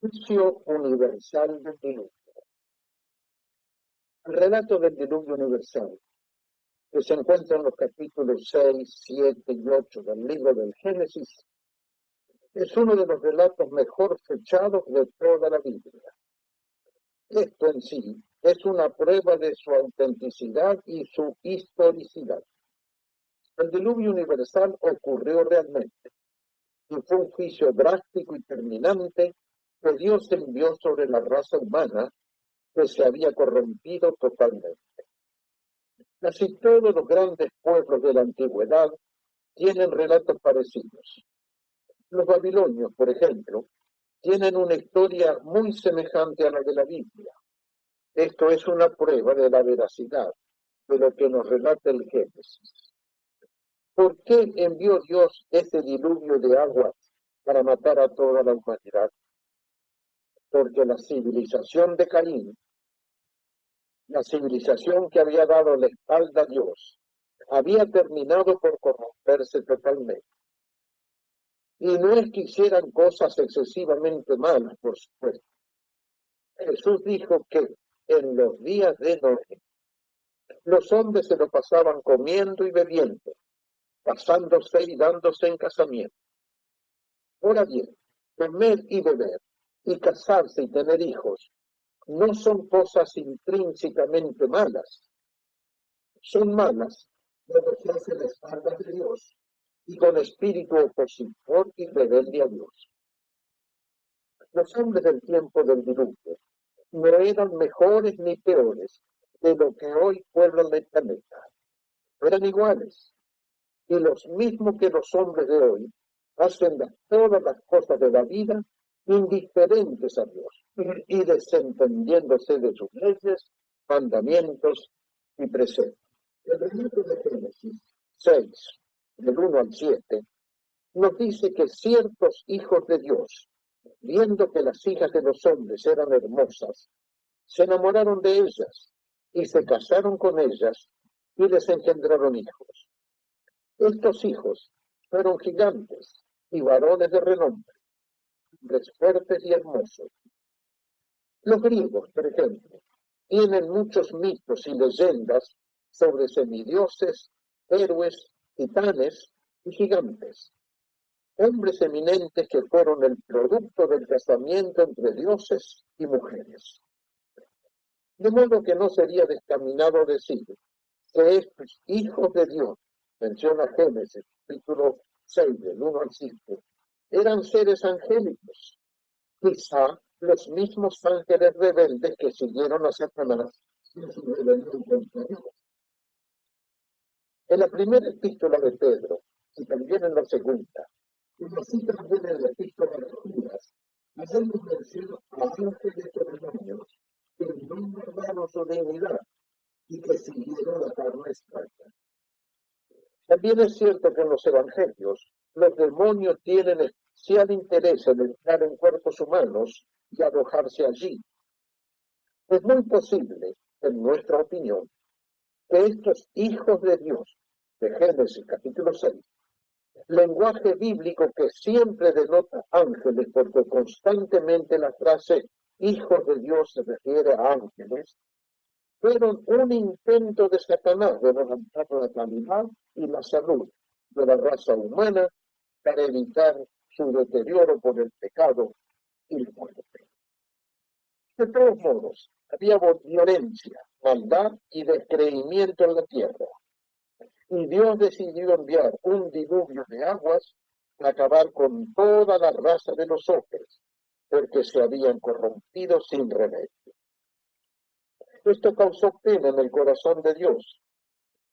Juicio universal del diluvio. El relato del diluvio universal, que se encuentra en los capítulos 6, 7 y 8 del libro del Génesis, es uno de los relatos mejor fechados de toda la Biblia. Esto en sí es una prueba de su autenticidad y su historicidad. El diluvio universal ocurrió realmente y fue un juicio drástico y terminante que Dios envió sobre la raza humana que se había corrompido totalmente. Casi todos los grandes pueblos de la antigüedad tienen relatos parecidos. Los babilonios, por ejemplo, tienen una historia muy semejante a la de la Biblia. Esto es una prueba de la veracidad de lo que nos relata el Génesis. ¿Por qué envió Dios ese diluvio de agua para matar a toda la humanidad? Porque la civilización de Caín, la civilización que había dado la espalda a Dios, había terminado por corromperse totalmente. Y no es que hicieran cosas excesivamente malas, por supuesto. Jesús dijo que en los días de Noé, los hombres se lo pasaban comiendo y bebiendo, casándose y dándose en casamiento. Ahora bien, comer y beber, y casarse y tener hijos, no son cosas intrínsecamente malas. Son malas cuando se hace la espalda de Dios y con espíritu opositor y rebelde a Dios. Los hombres del tiempo del diluvio no eran mejores ni peores de lo que hoy pueblan el planeta. Eran iguales. Y los mismos que los hombres de hoy hacen todas las cosas de la vida indiferentes a Dios y desentendiéndose de sus leyes, mandamientos y preceptos. El libro de Génesis 6, del 1 al 7, nos dice que ciertos hijos de Dios, viendo que las hijas de los hombres eran hermosas, se enamoraron de ellas y se casaron con ellas y les engendraron hijos. Estos hijos fueron gigantes y varones de renombre, hombres fuertes y hermosos. Los griegos, por ejemplo, tienen muchos mitos y leyendas sobre semidioses, héroes, titanes y gigantes. Hombres eminentes que fueron el producto del casamiento entre dioses y mujeres. De modo que no sería descaminado decir que estos hijos de Dios, menciona Génesis, capítulo 6, del 1 al 5, eran seres angélicos, quizá los mismos ángeles rebeldes que siguieron a Satanás en su rebelión contra Dios. En la primera epístola de Pedro, y también en la segunda, y así también en la epístola de Judas, hacemos mención a ángeles demonios que no guardaron su dignidad y que siguieron la carne extraña. También es cierto que en los evangelios los demonios tienen especial interés en entrar en cuerpos humanos y alojarse allí. Es muy posible, en nuestra opinión, que estos hijos de Dios, de Génesis capítulo 6, lenguaje bíblico que siempre denota ángeles, porque constantemente la frase hijos de Dios se refiere a ángeles, fueron un intento de Satanás de levantar la calidad y la salud de la raza humana para evitar su deterioro por el pecado y la muerte. De todos modos, había violencia, maldad y descreimiento en la tierra. Y Dios decidió enviar un diluvio de aguas para acabar con toda la raza de los hombres, porque se habían corrompido sin remedio. Esto causó pena en el corazón de Dios.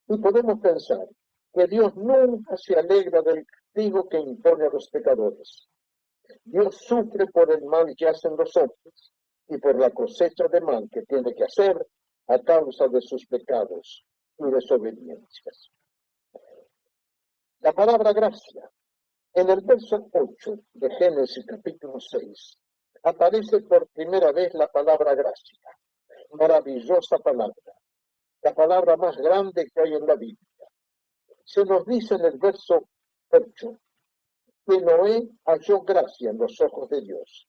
Y podemos pensar que Dios nunca se alegra del castigo que impone a los pecadores. Dios sufre por el mal que hacen los hombres y por la cosecha de mal que tiene que hacer a causa de sus pecados y desobediencias. La palabra gracia, en el verso 8 de Génesis capítulo 6, aparece por primera vez la palabra gracia. Maravillosa palabra, la palabra más grande que hay en la Biblia. Se nos dice en el verso 8 que Noé halló gracia en los ojos de Dios.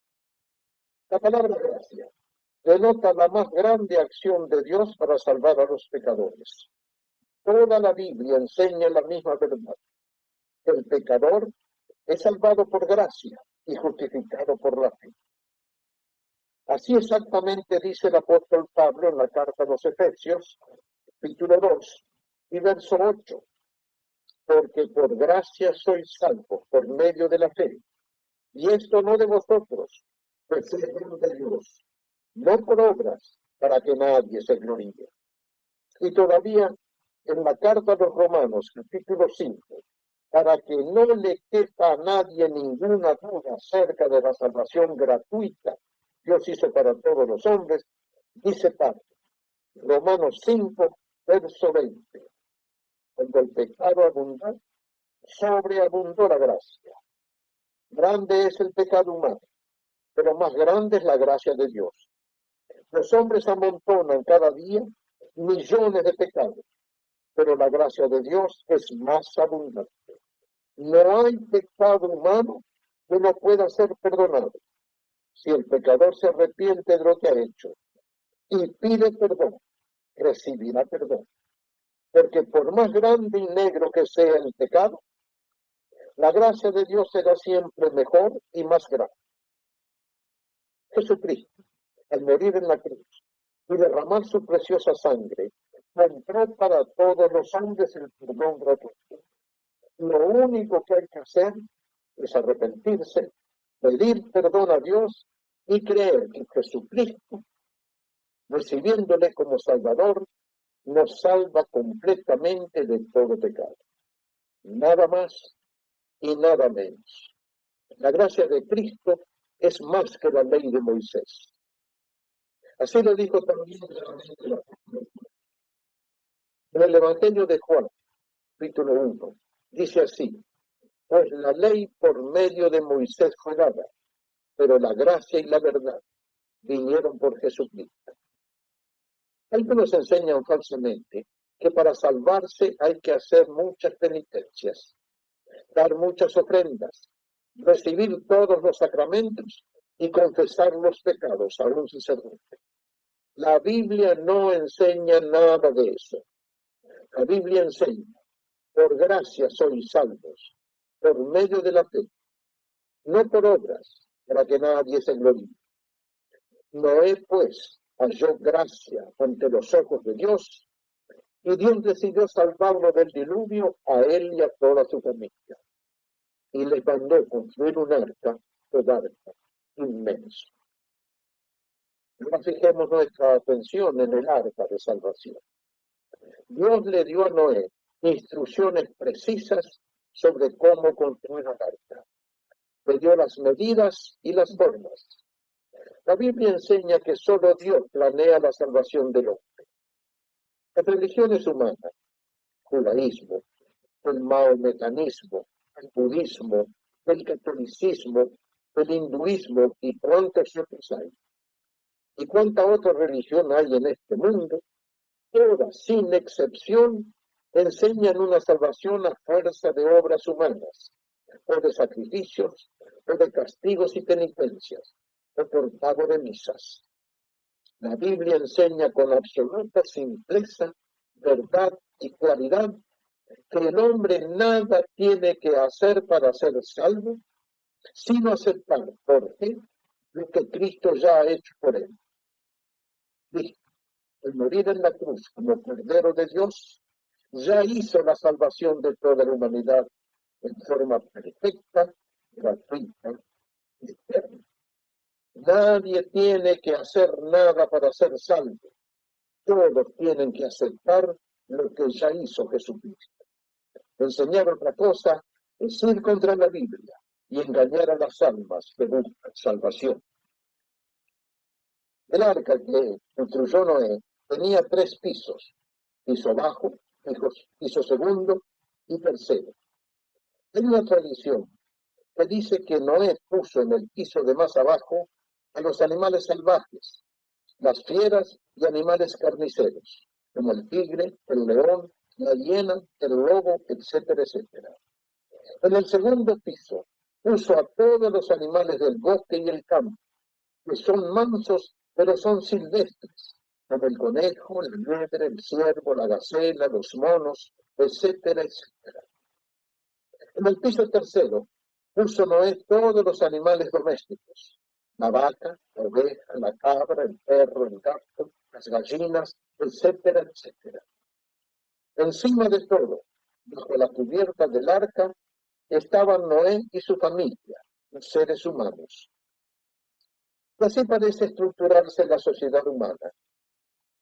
La palabra gracia denota la más grande acción de Dios para salvar a los pecadores. Toda la Biblia enseña la misma verdad. El pecador es salvado por gracia y justificado por la fe. Así exactamente dice el apóstol Pablo en la carta a los Efesios, capítulo 2 y verso 8. Porque por gracia sois salvos por medio de la fe. Y esto no de vosotros, pues es don de Dios, no por obras, para que nadie se gloríe. Y todavía en la carta a los Romanos, capítulo 5, para que no le quepa a nadie ninguna duda acerca de la salvación gratuita que Dios hizo para todos los hombres, dice Pablo, Romanos 5, verso 20, cuando el pecado abundó, sobreabundó la gracia. Grande es el pecado humano, pero más grande es la gracia de Dios. Los hombres amontonan cada día millones de pecados, pero la gracia de Dios es más abundante. No hay pecado humano que no pueda ser perdonado. Si el pecador se arrepiente de lo que ha hecho y pide perdón, recibirá perdón. Porque por más grande y negro que sea el pecado, la gracia de Dios será siempre mejor y más grande. Jesucristo, al morir en la cruz y derramar su preciosa sangre, compró para todos los hombres el perdón gratuito. Lo único que hay que hacer es arrepentirse, pedir perdón a Dios y creer que Jesucristo, recibiéndole como Salvador, nos salva completamente de todo pecado. Nada más y nada menos. La gracia de Cristo es más que la ley de Moisés. Así lo dijo también en el Evangelio de Juan, capítulo 1. Dice así, pues la ley por medio de Moisés fue dada, pero la gracia y la verdad vinieron por Jesucristo. Algunos enseñan falsamente que para salvarse hay que hacer muchas penitencias, dar muchas ofrendas, recibir todos los sacramentos y confesar los pecados a un sacerdote. La Biblia no enseña nada de eso. La Biblia enseña, por gracia sois salvos, por medio de la fe, no por obras, para que nadie se gloríe. Noé, pues, halló gracia ante los ojos de Dios, y Dios decidió salvarlo del diluvio a él y a toda su familia. Y les mandó construir un arca inmenso. Ahora fijemos nuestra atención en el arca de salvación. Dios le dio a Noé instrucciones precisas sobre cómo construir un arca. Le dio las medidas y las formas. La Biblia enseña que solo Dios planea la salvación del hombre. Las religiones humanas, judaísmo, el maometanismo, el budismo, el catolicismo, el hinduismo y cuántas otras hay. ¿Y cuánta otra religión hay en este mundo? Todas, sin excepción, enseñan una salvación a fuerza de obras humanas, o de sacrificios, o de castigos y penitencias, o por pago de misas. La Biblia enseña con absoluta simpleza, verdad y claridad que el hombre nada tiene que hacer para ser salvo, sino aceptar por fe lo que Cristo ya ha hecho por él. Cristo, el morir en la cruz como Cordero de Dios, ya hizo la salvación de toda la humanidad en forma perfecta, gratuita y eterna. Nadie tiene que hacer nada para ser salvo. Todos tienen que aceptar lo que ya hizo Jesucristo. Enseñar otra cosa es ir contra la Biblia y engañar a las almas que buscan salvación. El arca que construyó Noé tenía 3 pisos, piso bajo, piso segundo y tercero. Hay una tradición que dice que Noé puso en el piso de más abajo a los animales salvajes, las fieras y animales carniceros, como el tigre, el león, la hiena, el lobo, etcétera, etcétera. En el segundo piso puso a todos los animales del bosque y el campo, que son mansos, pero son silvestres, como el conejo, la liebre, el ciervo, la gacela, los monos, etcétera, etcétera. En el piso tercero puso Noé todos los animales domésticos, la vaca, la oveja, la cabra, el perro, el gato, las gallinas, etcétera, etcétera. Encima de todo, bajo la cubierta del arca, estaban Noé y su familia, los seres humanos. Y así parece estructurarse la sociedad humana.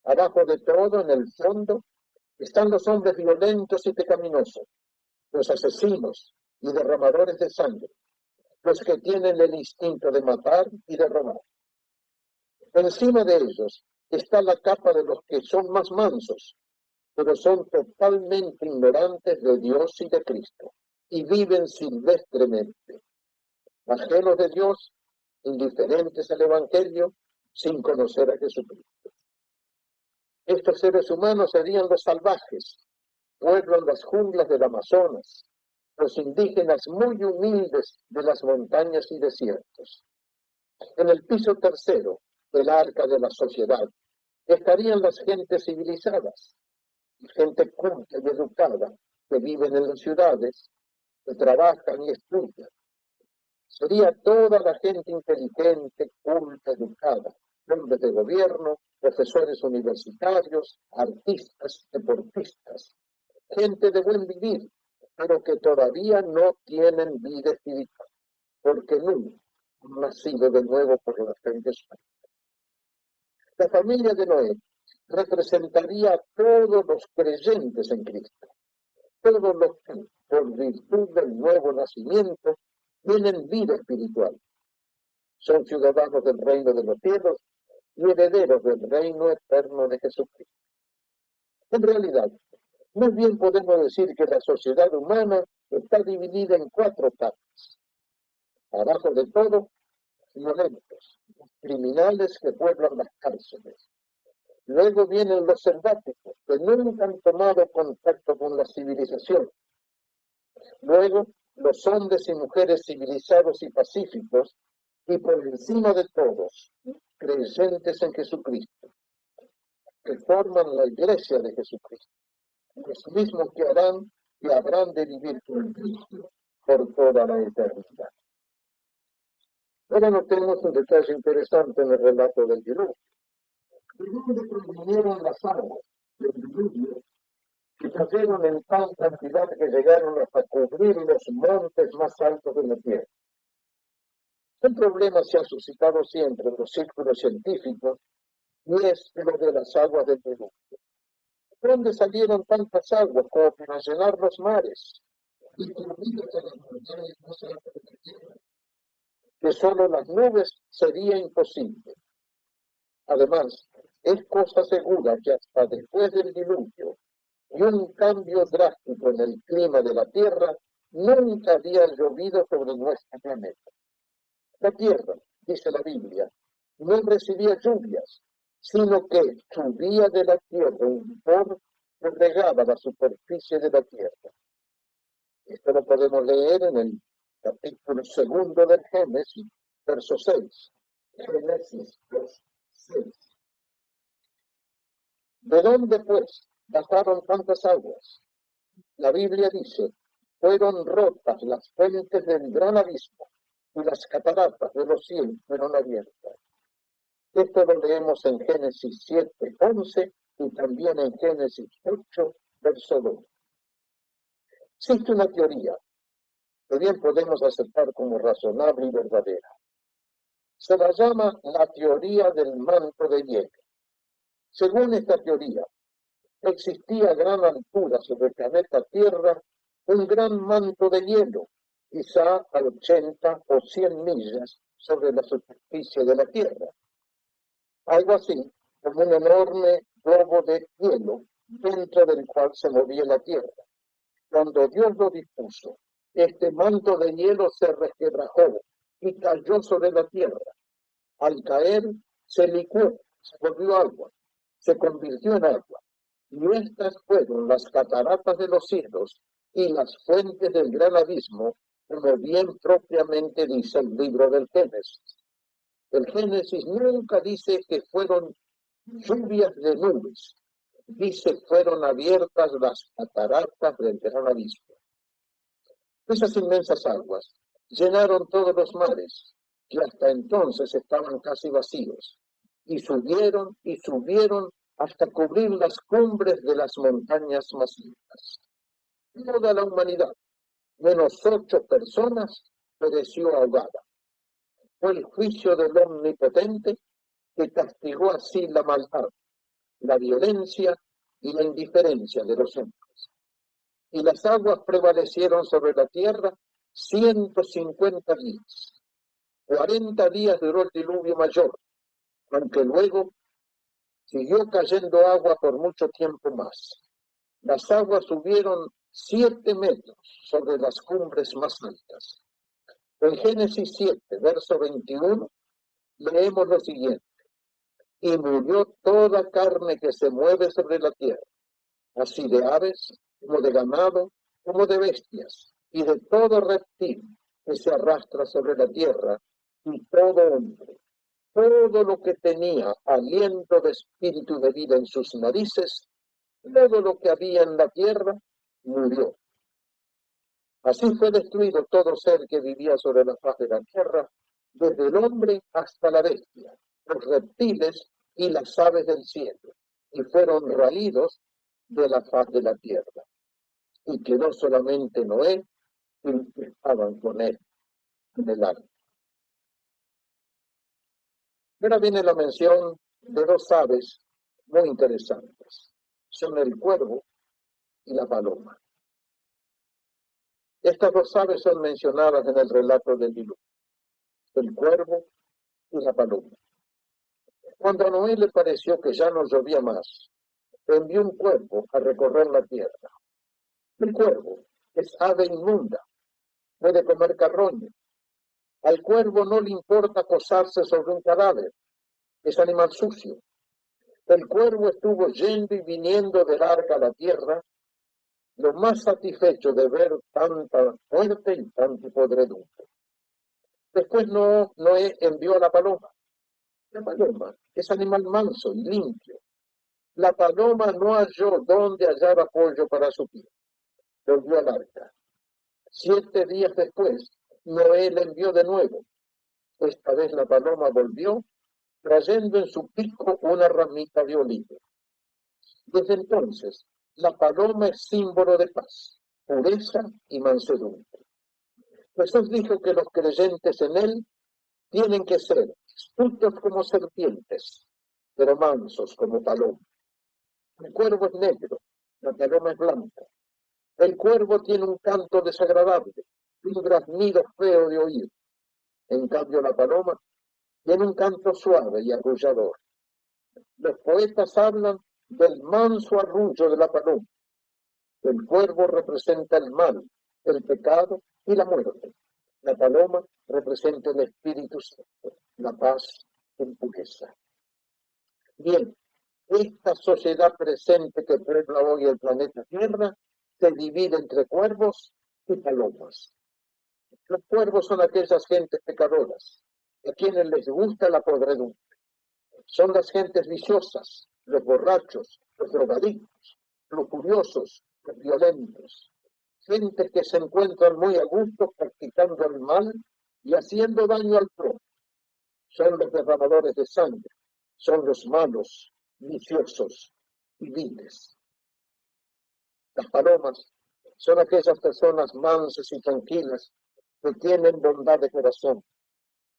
Abajo de todo, en el fondo, están los hombres violentos y pecaminosos, los asesinos y derramadores de sangre, los que tienen el instinto de matar y de robar. Encima de ellos está la capa de los que son más mansos, pero son totalmente ignorantes de Dios y de Cristo, y viven silvestremente, ajenos de Dios, indiferentes al Evangelio, sin conocer a Jesucristo. Estos seres humanos serían los salvajes, pueblan las junglas del Amazonas, los indígenas muy humildes de las montañas y desiertos. En el piso tercero del arca de la sociedad estarían las gentes civilizadas, gente culta y educada que viven en las ciudades, que trabajan y estudian. Sería toda la gente inteligente, culta, educada, hombres de gobierno, profesores universitarios, artistas, deportistas, gente de buen vivir, pero que todavía no tienen vida espiritual, porque nunca han nacido de nuevo por la fe en Jesús. La familia de Noé representaría a todos los creyentes en Cristo, todos los que, por virtud del nuevo nacimiento, tienen vida espiritual. Son ciudadanos del reino de los cielos y herederos del reino eterno de Jesucristo. En realidad, muy bien podemos decir que la sociedad humana está dividida en 4 capas. Abajo de todo, violentos, criminales que pueblan las cárceles. Luego vienen los selváticos, que nunca han tomado contacto con la civilización. Luego, los hombres y mujeres civilizados y pacíficos, y por encima de todos, creyentes en Jesucristo, que forman la iglesia de Jesucristo, los mismos que harán y habrán de vivir con Cristo por toda la eternidad. Ahora notemos un detalle interesante en el relato del diluvio. ¿De dónde provinieron las aguas del diluvio que cayeron en tal cantidad que llegaron hasta cubrir los montes más altos de la tierra? Un problema se ha suscitado siempre en los círculos científicos y es lo de las aguas del diluvio. ¿De dónde salieron tantas aguas como para llenar los mares y cubrir hasta las montañas más altas de la tierra? Que solo las nubes sería imposible. Además, es cosa segura que hasta después del diluvio y un cambio drástico en el clima de la Tierra, nunca había llovido sobre nuestro planeta. La Tierra, dice la Biblia, no recibía lluvias, sino que subía de la Tierra un vapor que regaba la superficie de la Tierra. Esto lo podemos leer en el capítulo 2 del Génesis, verso 6. Génesis 2:6. ¿De dónde, pues, bajaron tantas aguas? La Biblia dice, fueron rotas las fuentes del gran abismo y las cataratas de los cielos fueron abiertas. Esto lo leemos en Génesis 7:11 y también en Génesis 8, verso 2. Existe una teoría que bien podemos aceptar como razonable y verdadera. Se la llama la teoría del manto de hielo. Según esta teoría, existía a gran altura sobre el planeta Tierra un gran manto de hielo, quizá a 80 o 100 millas sobre la superficie de la Tierra. Algo así como un enorme globo de hielo dentro del cual se movía la Tierra. Cuando Dios lo dispuso, este manto de hielo se resquebrajó y cayó sobre la Tierra. Al caer, se licuó, se volvió agua, se convirtió en agua. Y estas fueron las cataratas de los cielos y las fuentes del gran abismo, como bien propiamente dice el libro del Génesis. El Génesis nunca dice que fueron lluvias de nubes, dice fueron abiertas las cataratas del gran abismo. Esas inmensas aguas llenaron todos los mares, que hasta entonces estaban casi vacíos, y subieron hasta cubrir las cumbres de las montañas más altas. Toda la humanidad, menos 8 personas, pereció ahogada. Fue el juicio del Omnipotente que castigó así la maldad, la violencia y la indiferencia de los hombres. Y las aguas prevalecieron sobre la tierra 150 días. 40 días duró el diluvio mayor, aunque luego siguió cayendo agua por mucho tiempo más. Las aguas subieron 7 metros sobre las cumbres más altas. En Génesis 7, verso 21, leemos lo siguiente. Y murió toda carne que se mueve sobre la tierra, así de aves, como de ganado, como de bestias, y de todo reptil que se arrastra sobre la tierra, y todo hombre. Todo lo que tenía aliento de espíritu de vida en sus narices, todo lo que había en la tierra, murió. Así fue destruido todo ser que vivía sobre la faz de la tierra, desde el hombre hasta la bestia, los reptiles y las aves del cielo, y fueron raídos de la faz de la tierra. Y quedó solamente Noé y los que estaban con él en el arca. Ahora viene la mención de 2 aves muy interesantes. Son el cuervo y la paloma. Estas 2 aves son mencionadas en el relato del diluvio. El cuervo y la paloma. Cuando a Noé le pareció que ya no llovía más, envió un cuervo a recorrer la tierra. El cuervo es ave inmunda, puede comer carroña. Al cuervo no le importa posarse sobre un cadáver, es animal sucio. El cuervo estuvo yendo y viniendo del arca a la tierra, lo más satisfecho de ver tanta muerte y tanta podredumbre. Después Noé envió a la paloma. La paloma es animal manso y limpio. La paloma no halló dónde hallar apoyo para su pie. Volvió al arca. 7 días después, Noé le envió de nuevo. Esta vez la paloma volvió, trayendo en su pico una ramita de olivo. Desde entonces, la paloma es símbolo de paz, pureza y mansedumbre. Jesús dijo que los creyentes en él tienen que ser astutos como serpientes, pero mansos como palomas. El cuervo es negro, la paloma es blanca. El cuervo tiene un canto desagradable, un graznido feo de oír. En cambio, la paloma tiene un canto suave y arrullador. Los poetas hablan del manso arrullo de la paloma. El cuervo representa el mal, el pecado y la muerte. La paloma representa el Espíritu Santo, la paz y pureza. Bien, esta sociedad presente que puebla hoy el planeta Tierra se divide entre cuervos y palomas. Los cuervos son aquellas gentes pecadoras, a quienes les gusta la podredumbre. Son las gentes viciosas, los borrachos, los drogadictos, los curiosos, los violentos. Gentes que se encuentran muy a gusto practicando el mal y haciendo daño al prójimo. Son los derramadores de sangre, son los malos, viciosos y viles. Las palomas son aquellas personas mansas y tranquilas que tienen bondad de corazón.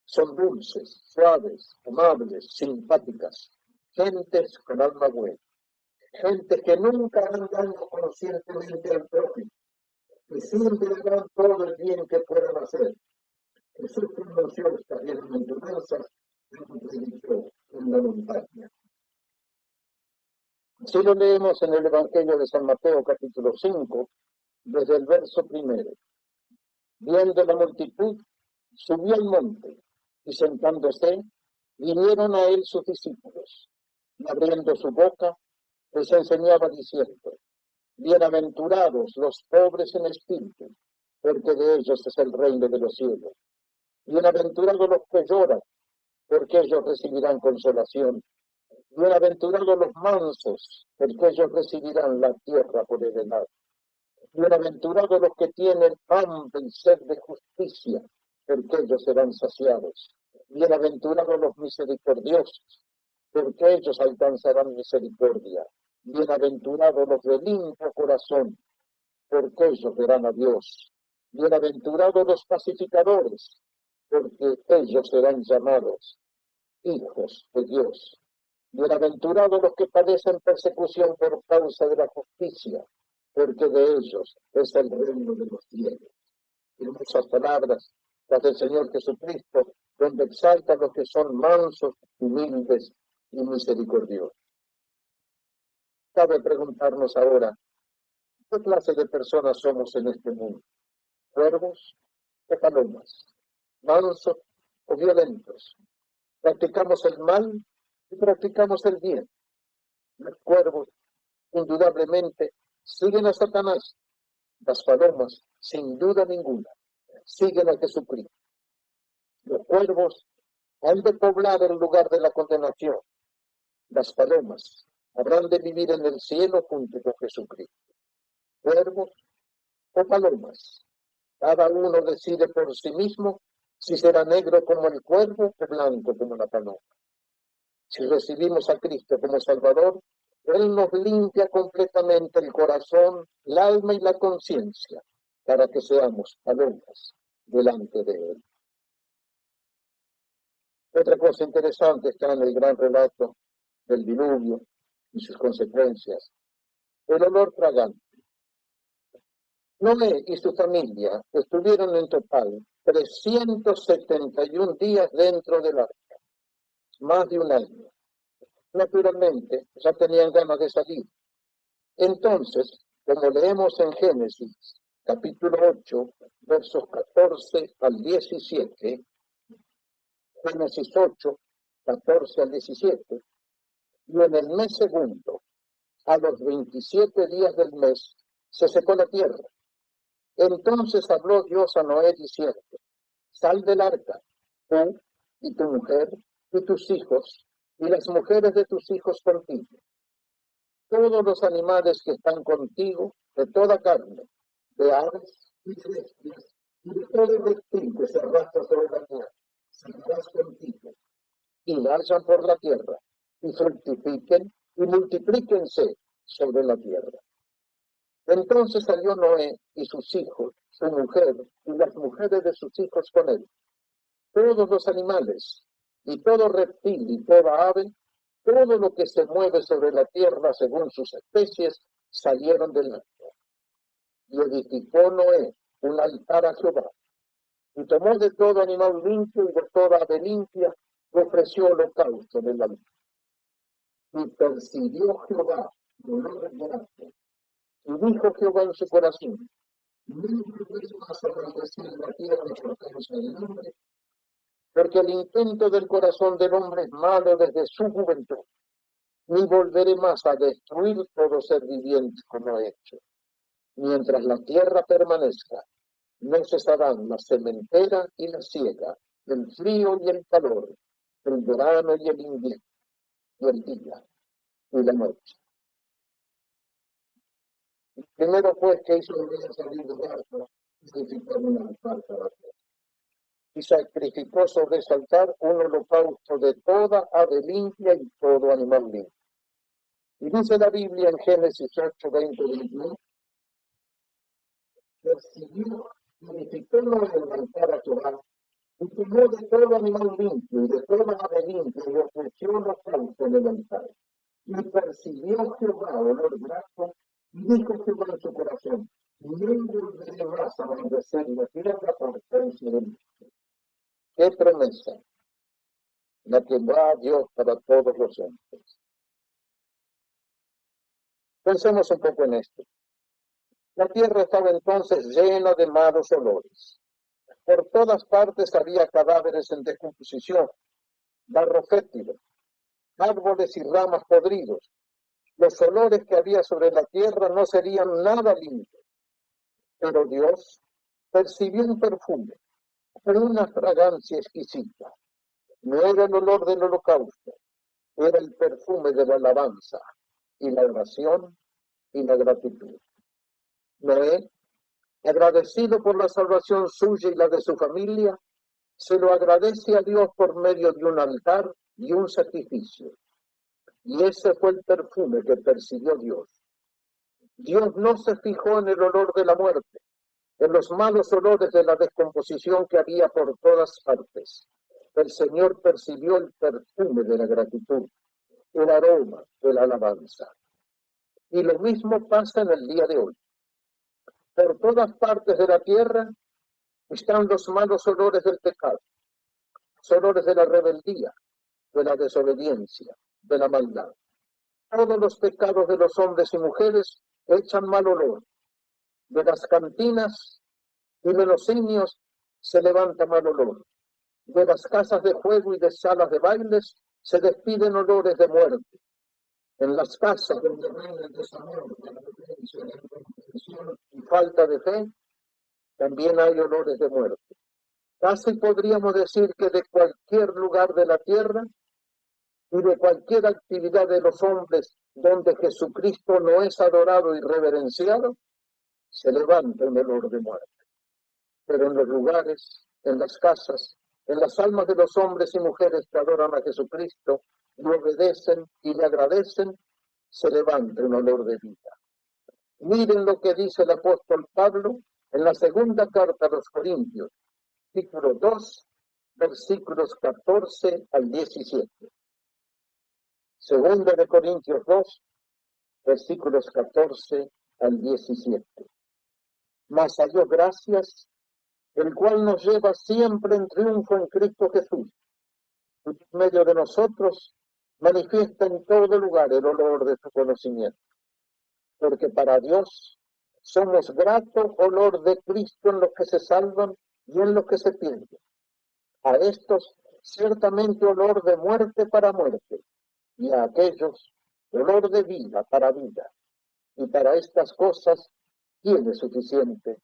Son dulces, suaves, amables, simpáticas, gentes con alma buena, gentes que nunca han dado conscientemente al prójimo, que siempre harán todo el bien que puedan hacer. Jesús pronunció esta bienaventuranza en predicó en la montaña. Si lo leemos en el Evangelio de San Mateo, capítulo 5, desde el verso 1. Viendo la multitud, subió al monte, y sentándose, vinieron a él sus discípulos, y abriendo su boca, les enseñaba diciendo, bienaventurados los pobres en espíritu, porque de ellos es el reino de los cielos. Bienaventurados los que lloran, porque ellos recibirán consolación. Bienaventurados los mansos, porque ellos recibirán la tierra por heredad. Bienaventurados los que tienen hambre y sed de justicia, porque ellos serán saciados. Bienaventurados los misericordiosos, porque ellos alcanzarán misericordia. Bienaventurados los de limpio corazón, porque ellos verán a Dios. Bienaventurados los pacificadores, porque ellos serán llamados hijos de Dios. Bienaventurados los que padecen persecución por causa de la justicia, porque de ellos es el reino de los cielos. Hermosas palabras, las del Señor Jesucristo, donde exalta a los que son mansos, humildes y misericordiosos. Cabe preguntarnos ahora, ¿qué clase de personas somos en este mundo? ¿Cuervos o palomas? ¿Mansos o violentos? ¿Practicamos el mal y practicamos el bien? Los cuervos, indudablemente, siguen a Satanás. Las palomas, sin duda ninguna, siguen a Jesucristo. Los cuervos han de poblar el lugar de la condenación. Las palomas habrán de vivir en el cielo junto con Jesucristo. Cuervos o palomas, cada uno decide por sí mismo si será negro como el cuervo o blanco como la paloma. Si recibimos a Cristo como Salvador, Él nos limpia completamente el corazón, el alma y la conciencia, para que seamos palomas delante de Él. Otra cosa interesante está en el gran relato del diluvio y sus consecuencias. El olor fragante. Noé y su familia estuvieron en total 371 días dentro del arca, más de un año. Naturalmente, ya tenían ganas de salir. Entonces, como leemos en Génesis, capítulo 8, versos 14 al 17, Génesis 8, 14 al 17, y en el mes segundo, a los 27 días del mes, se secó la tierra. Entonces habló Dios a Noé diciendo, sal del arca, tú y tu mujer y tus hijos, y las mujeres de tus hijos contigo. Todos los animales que están contigo, de toda carne, de aves y de bestias, y de todo reptil que se arrastra sobre la tierra, sacarás contigo, y vayan por la tierra, y fructifiquen, y multiplíquense sobre la tierra. Entonces salió Noé y sus hijos, su mujer, y las mujeres de sus hijos con él. Todos los animales, y todo reptil, y toda ave, todo lo que se mueve sobre la tierra según sus especies, salieron del arca. Y edificó Noé un altar a Jehová, y tomó de todo animal limpio y de toda ave limpia, y ofreció holocausto en el altar. Y percibió Jehová dolor grande. Y dijo Jehová en su corazón, no volveré más a maldecir la tierra por causa del hombre, porque el intento del corazón del hombre es malo desde su juventud, ni volveré más a destruir todo ser viviente como he hecho. Mientras la tierra permanezca, no cesarán la sementera y la siega, el frío y el calor, el verano y el invierno, y el día y la noche. Primero pues que hizo Noé salir del arca, sacrificó un altar para Dios. Y sacrificó sobre ese altar un holocausto de toda ave limpia y todo animal limpio. Y dice la Biblia en Génesis 8, 20, 21, percibió, purificó el altar a Jehová, y tomó de todo animal limpio y de toda ave limpia y ofreció holocausto en el altar. Y percibió Jehová olor grato, y dijo Jehová en su corazón, no volveré más a bendecir la tierra por causa de mí. ¡Qué promesa! La que da Dios para todos los hombres. Pensemos un poco en esto. La tierra estaba entonces llena de malos olores. Por todas partes había cadáveres en descomposición, barro fétido, árboles y ramas podridos. Los olores que había sobre la tierra no serían nada limpios. Pero Dios percibió un perfume, con una fragancia exquisita. No era el olor del holocausto, era el perfume de la alabanza y la oración y la gratitud. Noé, agradecido por la salvación suya y la de su familia, se lo agradece a Dios por medio de un altar y un sacrificio. Y ese fue el perfume que percibió Dios. Dios no se fijó en el olor de la muerte, en los malos olores de la descomposición que había por todas partes. El Señor percibió el perfume de la gratitud, el aroma de la alabanza. Y lo mismo pasa en el día de hoy. Por todas partes de la tierra están los malos olores del pecado, los olores de la rebeldía, de la desobediencia, de la maldad. Todos los pecados de los hombres y mujeres echan mal olor. De las cantinas y de los simios se levanta mal olor. De las casas de juego y de salas de bailes se despiden olores de muerte. En las casas donde reina el desamor, la violencia, la incomprensión y falta de fe, también hay olores de muerte. Casi podríamos decir que de cualquier lugar de la tierra y de cualquier actividad de los hombres donde Jesucristo no es adorado y reverenciado, se levanta un olor de muerte. Pero en los lugares, en las casas, en las almas de los hombres y mujeres que adoran a Jesucristo, le obedecen y le agradecen, se levanta un olor de vida. Miren lo que dice el apóstol Pablo en la segunda carta a los Corintios, capítulo 2, versículos 14 al 17. Segunda de Corintios 2, versículos 14 al 17. Mas a Dios gracias, el cual nos lleva siempre en triunfo en Cristo Jesús, y en medio de nosotros manifiesta en todo lugar el olor de su conocimiento. Porque para Dios somos grato olor de Cristo en los que se salvan y en los que se pierden. A estos ciertamente olor de muerte para muerte, y a aquellos olor de vida para vida. Y para estas cosas tiene suficiente,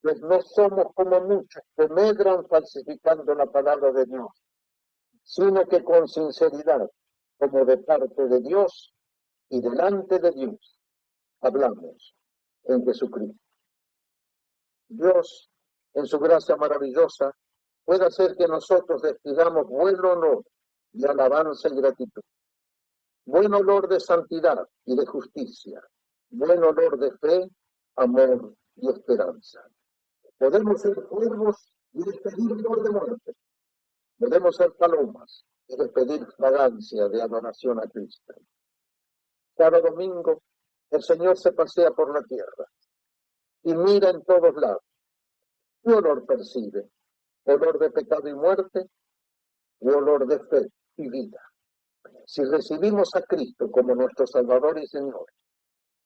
pues no somos como muchos que medran falsificando la palabra de Dios, sino que con sinceridad, como de parte de Dios y delante de Dios, hablamos en Jesucristo. Dios, en su gracia maravillosa, puede hacer que nosotros despidamos buen honor y alabanza y gratitud, buen olor de santidad y de justicia, buen olor de fe, amor y esperanza. Podemos ser cuervos y despedir olor de muerte. Podemos ser palomas y despedir fragancia de adoración a Cristo. Cada domingo el Señor se pasea por la tierra y mira en todos lados. ¿Qué olor percibe? ¿Olor de pecado y muerte o olor de fe y vida? Si recibimos a Cristo como nuestro Salvador y Señor,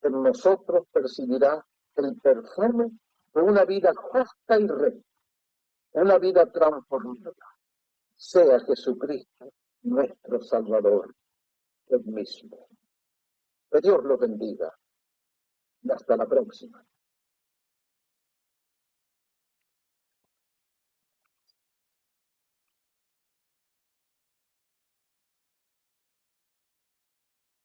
en nosotros percibirá el perfume de una vida justa y recta, una vida transformada. Sea Jesucristo nuestro Salvador, el mismo. Que Dios lo bendiga y hasta la próxima.